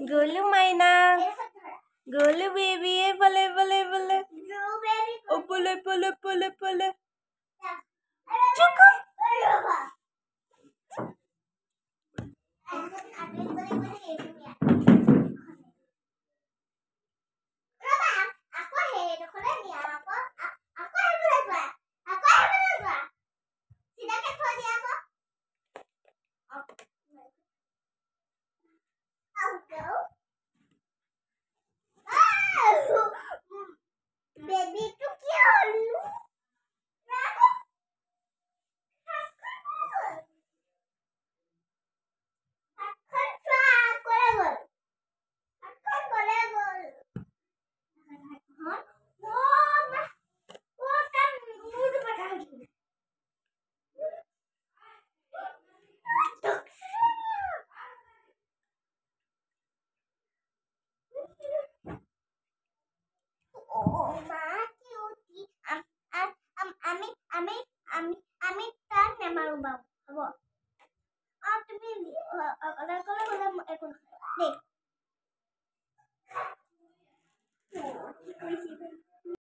Gulu Maina. Gulu baby. Pole, pole, pole. Oh, pole, pole, pole, pole. Cukup. Baby itu cute. আমি তার নেমারু বাবু হব তুমি